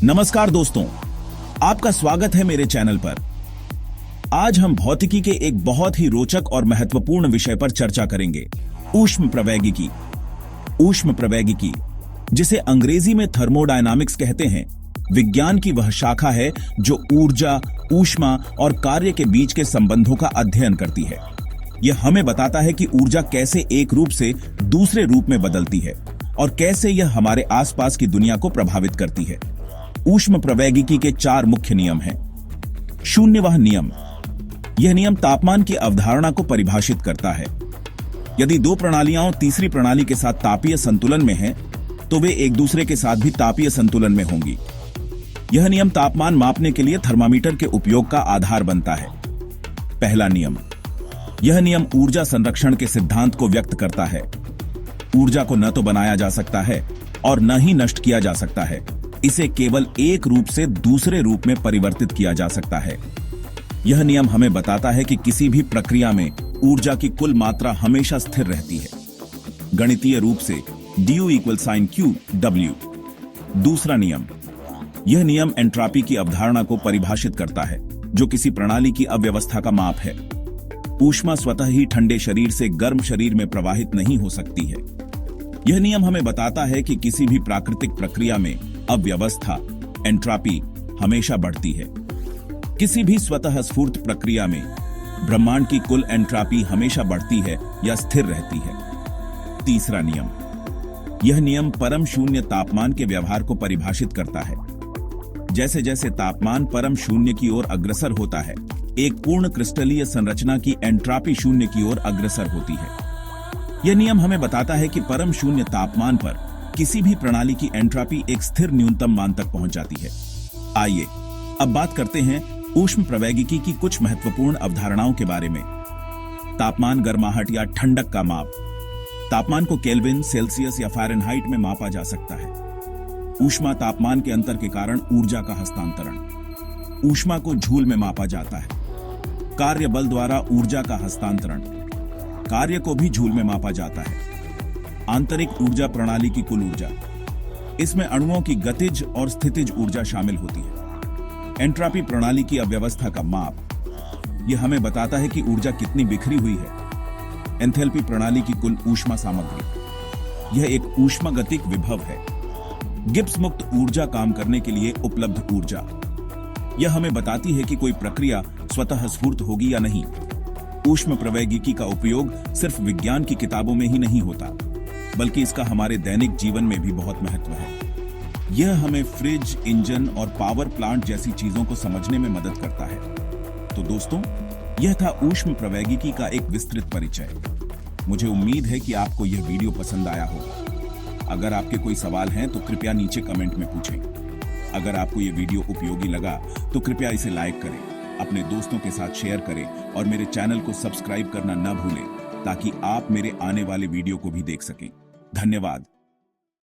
नमस्कार दोस्तों, आपका स्वागत है मेरे चैनल पर। आज हम भौतिकी के एक बहुत ही रोचक और महत्वपूर्ण विषय पर चर्चा करेंगे, ऊष्मप्रवैगिकी। ऊष्मप्रवैगिकी, जिसे अंग्रेजी में थर्मोडायनामिक्स कहते हैं, विज्ञान की वह शाखा है जो ऊर्जा, ऊष्मा और कार्य के बीच के संबंधों का अध्ययन करती है। यह हमें बताता है कि ऊर्जा कैसे एक रूप से दूसरे रूप में बदलती है और कैसे यह हमारे आसपास की दुनिया को प्रभावित करती है। ऊष्मप्रवैगिकी के 4 मुख्य नियम हैं। शून्यवह नियम, यह नियम तापमान की अवधारणा को परिभाषित करता है। यदि 2 प्रणालियां तीसरी प्रणाली के साथ तापीय संतुलन में हैं, तो वे एक दूसरे के साथ भी तापीय संतुलन में होंगी। यह नियम तापमान मापने के लिए थर्मामीटर के उपयोग का आधार बनता है। पहला नियम, यह नियम ऊर्जा संरक्षण के सिद्धांत को व्यक्त करता है। ऊर्जा को न तो बनाया जा सकता है और न ही नष्ट किया जा सकता है। इसे केवल एक रूप से दूसरे रूप में परिवर्तित किया जा सकता है। यह नियम हमें बताता है कि किसी भी प्रक्रिया में ऊर्जा की कुल मात्रा हमेशा स्थिर रहती है, गणितीय रूप से du = sin Q W। दूसरा नियम, यह नियम एंट्रॉपी की अवधारणा को परिभाषित करता है, जो किसी प्रणाली की अव्यवस्था का माप है। ऊष्मा स्वतः ही ठंडे शरीर से गर्म शरीर में प्रवाहित नहीं हो सकती है। यह नियम हमें बताता है कि किसी भी प्राकृतिक प्रक्रिया में अव्यवस्था, एंट्रॉपी हमेशा बढ़ती है। किसी भी स्वतः स्फूर्त प्रक्रिया में ब्रह्मांड की कुल एंट्रॉपी हमेशा बढ़ती है या स्थिर रहती है। तीसरा नियम, यह नियम परम शून्य तापमान के व्यवहार को परिभाषित करता है। जैसे जैसे तापमान परम शून्य की ओर अग्रसर होता है, एक पूर्ण क्रिस्टलीय संरचना की एंट्रॉपी शून्य की ओर अग्रसर होती है। यह नियम हमें बताता है कि परम शून्य तापमान पर किसी भी प्रणाली की एंट्रॉपी एक स्थिर न्यूनतम मान तक पहुंच जाती है। आइए अब बात करते हैं ऊष्मप्रवैगिकी की कुछ महत्वपूर्ण अवधारणाओं के बारे में। तापमान, गर्माहट या ठंडक का माप। तापमान को केल्विन, सेल्सियस या फ़ारेनहाइट में मापा जा सकता है। ऊष्मा, तापमान के अंतर के कारण ऊर्जा का हस्तांतरण। ऊष्मा को जूल में मापा जाता है। कार्य बल द्वारा ऊर्जा का हस्तांतरण, कार्य को भी जूल में मापा जाता है। आंतरिक ऊर्जा प्रणाली की कुल ऊर्जा, इसमें अणुओं की गतिज और स्थितिज ऊर्जा शामिल होती है। एंट्रॉपी प्रणाली की अव्यवस्था का माप, यह हमें बताता है कि ऊर्जा कितनी बिखरी हुई है। एंथैल्पी प्रणाली की कुल ऊष्मा सामग्री, यह एक ऊष्मागतिक विभव है। गिब्स मुक्त ऊर्जा काम करने के लिए उपलब्ध ऊर्जा, यह हमें बताती है कि कोई प्रक्रिया स्वतः स्फूर्त होगी या नहीं। ऊष्मप्रवैगिकी का उपयोग सिर्फ विज्ञान की किताबों में ही नहीं होता, बल्कि इसका हमारे दैनिक जीवन में भी बहुत महत्व है। यह हमें फ्रिज, इंजन और पावर प्लांट जैसी चीजों को समझने में मदद करता है। तो दोस्तों, यह था ऊष्मप्रवैगिकी का एक विस्तृत परिचय। मुझे उम्मीद है कि आपको यह वीडियो पसंद आया होगा। अगर आपके कोई सवाल हैं तो कृपया नीचे कमेंट में पूछें। अगर आपको यह वीडियो उपयोगी लगा तो कृपया इसे लाइक करें, अपने दोस्तों के साथ शेयर करें और मेरे चैनल को सब्सक्राइब करना न भूलें, ताकि आप मेरे आने वाले वीडियो को भी देख सकें। धन्यवाद।